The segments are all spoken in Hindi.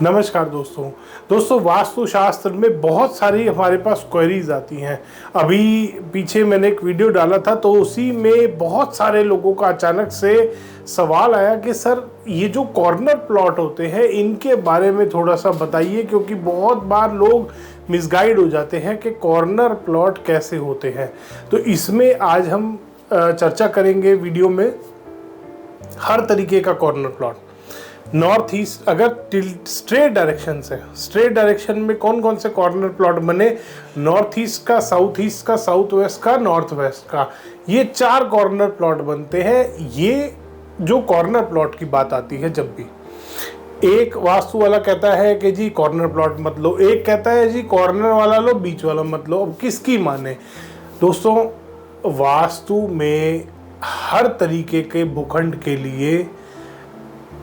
नमस्कार दोस्तों वास्तुशास्त्र में बहुत सारी हमारे पास क्वेरीज आती हैं। अभी पीछे मैंने एक वीडियो डाला था तो उसी में बहुत सारे लोगों का अचानक से सवाल आया कि सर ये जो कॉर्नर प्लॉट होते हैं इनके बारे में थोड़ा सा बताइए, क्योंकि बहुत बार लोग मिसगाइड हो जाते हैं कि कॉर्नर प्लॉट कैसे होते हैं। तो इसमें आज हम चर्चा करेंगे वीडियो में हर तरीके का कॉर्नर प्लॉट। नॉर्थ ईस्ट अगर स्ट्रेट डायरेक्शन से, स्ट्रेट डायरेक्शन में कौन कौन से कॉर्नर प्लॉट बने, नॉर्थ ईस्ट का, साउथ वेस्ट का, नॉर्थ वेस्ट का, ये 4 कॉर्नर प्लॉट बनते हैं। ये जो कॉर्नर प्लॉट की बात आती है, जब भी एक वास्तु वाला कहता है कि जी कॉर्नर प्लॉट मत लो, एक कहता है जी कॉर्नर वाला लो, बीच वाला मत लो। अब किसकी माने दोस्तों? वास्तु में हर तरीके के भूखंड के लिए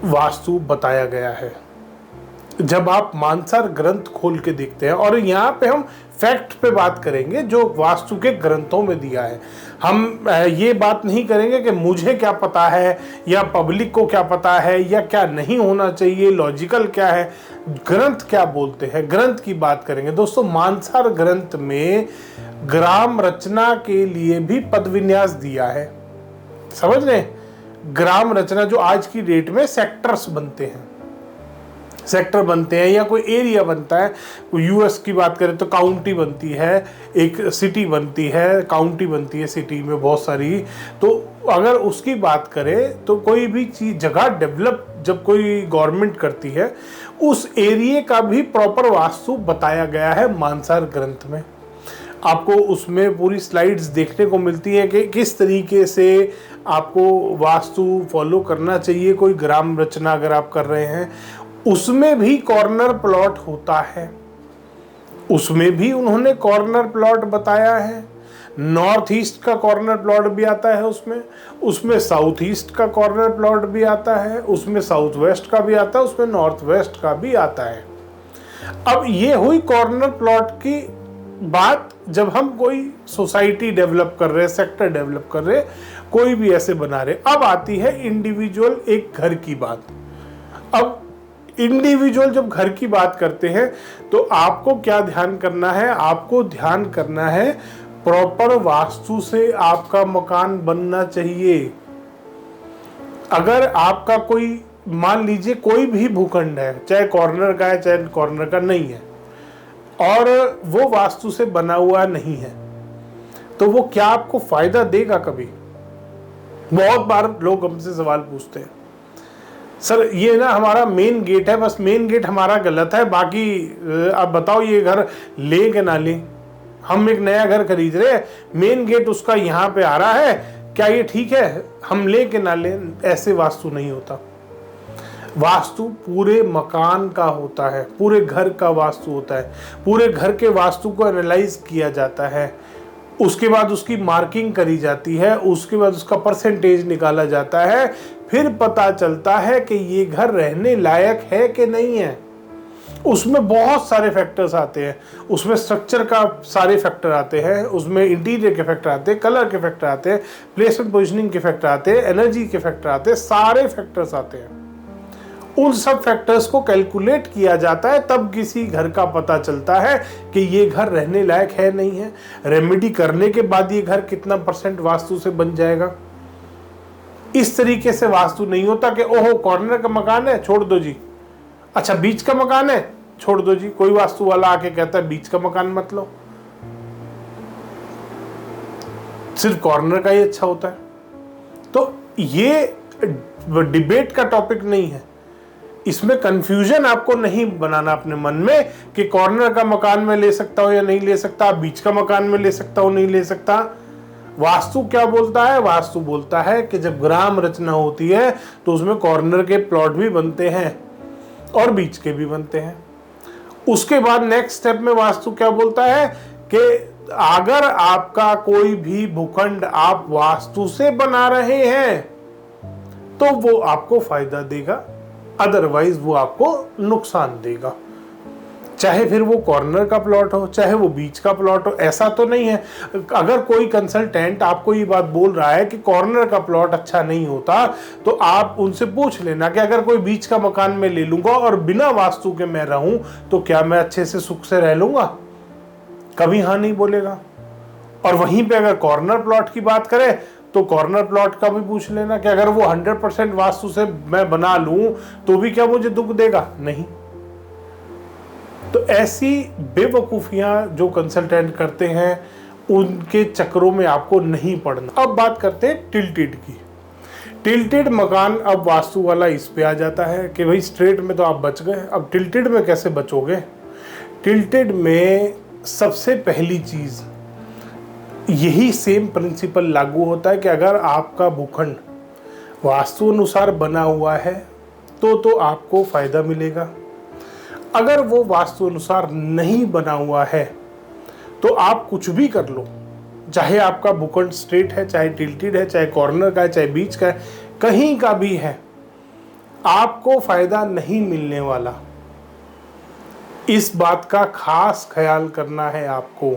वास्तु बताया गया है। जब आप मानसर ग्रंथ खोल के देखते हैं, और यहाँ पे हम फैक्ट पे बात करेंगे जो वास्तु के ग्रंथों में दिया है। हम ये बात नहीं करेंगे कि मुझे क्या पता है या पब्लिक को क्या पता है या क्या नहीं होना चाहिए, लॉजिकल क्या है, ग्रंथ क्या बोलते हैं, ग्रंथ की बात करेंगे। दोस्तों मानसर ग्रंथ में ग्राम रचना के लिए भी पद विन्यास दिया है। समझ रहे हैं? ग्राम रचना जो आज की डेट में सेक्टर्स बनते हैं, सेक्टर बनते हैं या कोई एरिया बनता है। यूएस की बात करें तो काउंटी बनती है, एक सिटी बनती है, काउंटी बनती है सिटी में बहुत सारी। तो अगर उसकी बात करें तो कोई भी चीज जगह डेवलप जब कोई गवर्नमेंट करती है, उस एरिया का भी प्रॉपर वास्तु बताया गया है मानसर ग्रंथ में। आपको उसमें पूरी स्लाइड्स देखने को मिलती है कि किस तरीके से आपको वास्तु फॉलो करना चाहिए। कोई ग्राम रचना अगर आप कर रहे हैं, उसमें भी कॉर्नर प्लॉट होता है, उसमें भी उन्होंने कॉर्नर प्लॉट बताया है। नॉर्थ ईस्ट का कॉर्नर प्लॉट भी आता है उसमें साउथ ईस्ट का कॉर्नर प्लॉट भी आता है, उसमें साउथ वेस्ट का भी आता है, उसमें नॉर्थ वेस्ट का भी आता है। अब ये हुई कॉर्नर प्लॉट की बात। जब हम कोई सोसाइटी डेवलप कर रहे हैं, सेक्टर डेवलप कर रहे हैं, कोई भी ऐसे बना रहे, अब आती है इंडिविजुअल एक घर की बात। अब इंडिविजुअल जब घर की बात करते हैं तो आपको क्या ध्यान करना है? आपको ध्यान करना है प्रॉपर वास्तु से आपका मकान बनना चाहिए। अगर आपका कोई, मान लीजिए कोई भी भूखंड है, चाहे कॉर्नर का है चाहे कॉर्नर का नहीं है, और वो वास्तु से बना हुआ नहीं है, तो वो क्या आपको फायदा देगा? कभी बहुत बार लोग हमसे सवाल पूछते हैं, सर ये ना हमारा मेन गेट है, बस मेन गेट हमारा गलत है, बाकी आप बताओ ये घर ले के ना ले। हम एक नया घर खरीद रहे हैं, मेन गेट उसका यहाँ पे आ रहा है, क्या ये ठीक है? हम ले के ना ले। ऐसे वास्तु नहीं होता। वास्तु पूरे मकान का होता है, पूरे घर का वास्तु होता है। पूरे घर के वास्तु को एनालाइज किया जाता है, उसके बाद उसकी मार्किंग करी जाती है, उसके बाद उसका परसेंटेज निकाला जाता है, फिर पता चलता है कि ये घर रहने लायक है कि नहीं है। उसमें बहुत सारे फैक्टर्स आते हैं, उसमें स्ट्रक्चर का सारे फैक्टर आते हैं, उसमें इंटीरियर के फैक्टर आते हैं, कलर के फैक्टर आते हैं, प्लेसमेंट पोजिशनिंग के फैक्टर आते हैं, एनर्जी के फैक्टर आते हैं, सारे फैक्टर्स आते हैं। उन सब फैक्टर्स को कैलकुलेट किया जाता है, तब किसी घर का पता चलता है कि ये घर रहने लायक है नहीं है। रेमेडी करने के बाद ये घर कितना % वास्तु से बन जाएगा। इस तरीके से वास्तु नहीं होता कि ओहो कॉर्नर का मकान है छोड़ दो जी, अच्छा बीच का मकान है छोड़ दो जी। कोई वास्तु वाला आके कहता है बीच का मकान मत लो, सिर्फ कॉर्नर का ही अच्छा होता है। तो ये डिबेट का टॉपिक नहीं है, इसमें कंफ्यूजन आपको नहीं बनाना अपने मन में कि कॉर्नर का मकान में ले सकता हूं या नहीं ले सकता, बीच का मकान में ले सकता हूं नहीं ले सकता। वास्तु क्या बोलता है? वास्तु बोलता है कि जब ग्राम रचना होती है तो उसमें कॉर्नर के प्लॉट भी बनते हैं और बीच के भी बनते हैं। उसके बाद नेक्स्ट स्टेप में वास्तु क्या बोलता है कि अगर आपका कोई भी भूखंड आप वास्तु से बना रहे हैं तो वो आपको फायदा देगा, अदरवाइज वो आपको नुकसान देगा। चाहे फिर वो कॉर्नर का प्लॉट हो, चाहे वो बीच का प्लॉट हो। ऐसा तो नहीं है, अगर कोई कंसल्टेंट आपको ये बात बोल रहा है कि कॉर्नर का प्लॉट अच्छा नहीं होता, तो आप उनसे पूछ लेना कि अगर कोई बीच का मकान में ले लूंगा और बिना वास्तु के मैं रहूं तो क्या मैं अच्छे से सुख से रह लूंगा? कभी हाँ नहीं बोलेगा। और वहीं पे अगर कॉर्नर प्लॉट की बात करें तो कॉर्नर प्लॉट का भी पूछ लेना कि अगर वो 100% वास्तु से मैं बना लूं तो भी क्या मुझे दुख देगा? नहीं। तो ऐसी बेवकूफियां जो कंसल्टेंट करते हैं उनके चक्रों में आपको नहीं पड़ना। अब बात करते हैं टिल्टेड की। टिल्टेड मकान अब वास्तु वाला इस पे आ जाता है कि भाई स्ट्रेट में तो आप बच गए, अब टिल्टेड में कैसे बचोगे? टिल्टेड में सबसे पहली चीज यही सेम प्रिंसिपल लागू होता है कि अगर आपका भूखंड वास्तु अनुसार बना हुआ है तो आपको फायदा मिलेगा। अगर वो वास्तु अनुसार नहीं बना हुआ है तो आप कुछ भी कर लो, चाहे आपका भूखंड स्ट्रेट है, चाहे टिल्टेड है, चाहे कॉर्नर का है, चाहे बीच का है, कहीं का भी है, आपको फायदा नहीं मिलने वाला। इस बात का खास ख्याल करना है आपको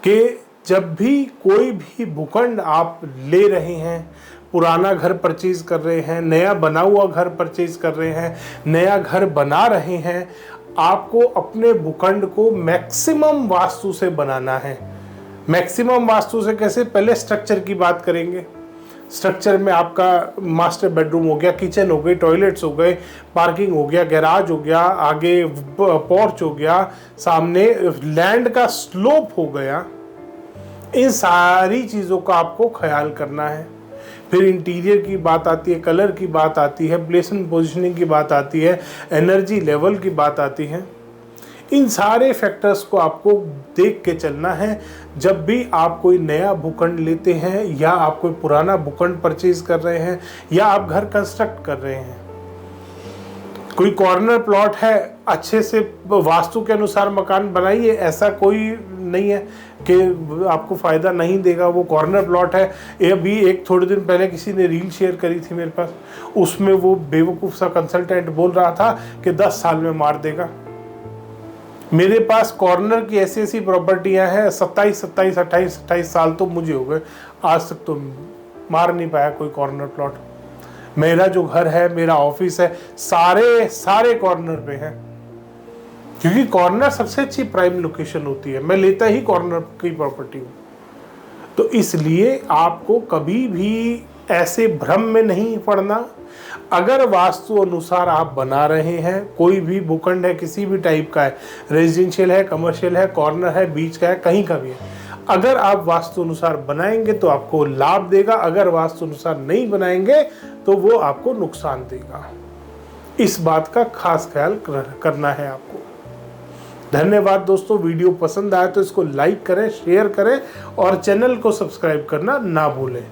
कि जब भी कोई भी भूखंड आप ले रहे हैं, पुराना घर परचेज कर रहे हैं, नया बना हुआ घर परचेज कर रहे हैं, नया घर बना रहे हैं, आपको अपने भूखंड को मैक्सिमम वास्तु से बनाना है। मैक्सिमम वास्तु से कैसे? पहले स्ट्रक्चर की बात करेंगे। स्ट्रक्चर में आपका मास्टर बेडरूम हो गया, किचन हो गई, टॉयलेट्स हो गए, पार्किंग हो गया, गैराज हो गया, आगे पोर्च हो गया, सामने लैंड का स्लोप हो गया। इन सारी चीज़ों का आपको ख्याल करना है। फिर इंटीरियर की बात आती है, कलर की बात आती है, प्लेसमेंट पोजीशनिंग की बात आती है, एनर्जी लेवल की बात आती है। इन सारे फैक्टर्स को आपको देख के चलना है जब भी आप कोई नया भूखंड लेते हैं या आप कोई पुराना भूखंड परचेज कर रहे हैं या आप घर कंस्ट्रक्ट कर रहे हैं। कोई कॉर्नर प्लॉट है, अच्छे से वास्तु के अनुसार मकान बनाइए, ऐसा कोई नहीं है कि आपको फ़ायदा नहीं देगा। वो कॉर्नर प्लॉट है, ये अभी एक थोड़े दिन पहले किसी ने रील शेयर करी थी मेरे पास, उसमें वो बेवकूफ़ सा कंसल्टेंट बोल रहा था कि 10 साल में मार देगा। मेरे पास कॉर्नर की ऐसी ऐसी प्रॉपर्टियां हैं, 27, 28 साल तो मुझे हो गए, आज तक तो मार नहीं पाया कोई कॉर्नर प्लॉट। मेरा जो घर है, मेरा ऑफिस है, सारे कॉर्नर पे हैं, क्योंकि कॉर्नर सबसे अच्छी प्राइम लोकेशन होती है। मैं लेता ही कॉर्नर की प्रॉपर्टी हूँ। तो इसलिए आपको कभी भी ऐसे भ्रम में नहीं पड़ना। अगर वास्तु अनुसार आप बना रहे हैं, कोई भी भूखंड है, किसी भी टाइप का है, रेजिडेंशियल है, कमर्शियल है, कॉर्नर है, बीच का है, कहीं का भी है, अगर आप वास्तु अनुसार बनाएंगे तो आपको लाभ देगा। अगर वास्तु अनुसार नहीं बनाएंगे तो वो आपको नुकसान देगा। इस बात का खास ख्याल करना है आपको। धन्यवाद दोस्तों। वीडियो पसंद आए तो इसको लाइक करें, शेयर करें और चैनल को सब्सक्राइब करना ना भूलें।